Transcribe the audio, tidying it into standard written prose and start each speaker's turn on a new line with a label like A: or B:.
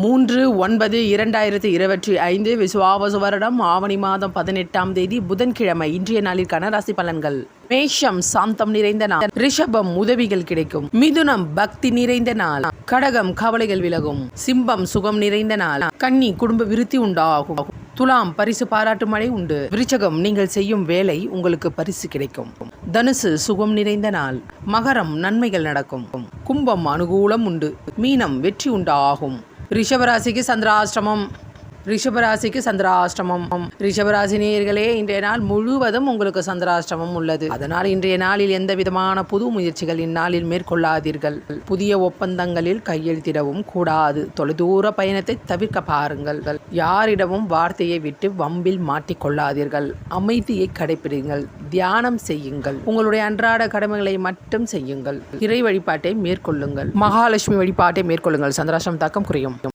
A: 3/9/2025 விசுவாவசு வருடம் ஆவணி மாதம் 18ஆம் தேதி புதன்கிழமை. இன்றைய நாளிற்கான ராசி பலன்கள். மேஷம் சாந்தம் நிறைந்த நாள். ரிஷபம் உதவிகள் கிடைக்கும். மிதுனம் பக்தி நிறைந்த நாள். கடகம் கவலைகள் விலகும். சிம்பம் சுகம் நிறைந்த நாள். கன்னி குடும்ப விருத்தி உண்டாகும். துலாம் பரிசு பாராட்டு மழை உண்டு. விருச்சகம் நீங்கள் செய்யும் வேலை உங்களுக்கு பரிசு கிடைக்கும். தனுசு சுகம் நிறைந்த நாள். மகரம் நன்மைகள் நடக்கும். கும்பம் அனுகூலம் உண்டு. மீனம் வெற்றி உண்டாகும். ரிஷபராசிக்கு சந்திராஷ்டமம். ரிஷபராசி நேயர்களே, இன்றைய நாள் முழுவதும் உங்களுக்கு சந்திராஷ்டமம் உள்ளது. அதனால் இன்றைய நாளில் எந்த விதமான புது முயற்சிகள் இந்நாளில் மேற்கொள்ளாதீர்கள். புதிய ஒப்பந்தங்களில் கையெழுத்திடவும் கூடாது. தொலைதூர பயணத்தை தவிர்க்க பாருங்கள். யாரிடமும் வார்த்தையை விட்டு வம்பில் மாட்டிக்கொள்ளாதீர்கள். அமைதியை கடைபிடிங்கள். தியானம் செய்யுங்கள். உங்களுடைய அன்றாட கடமைகளை மட்டும் செய்யுங்கள். இறை வழிபாட்டை மேற்கொள்ளுங்கள். மகாலட்சுமி வழிபாட்டை மேற்கொள்ளுங்கள். சந்திராஷ்டமம் தாக்கம் குறையும்.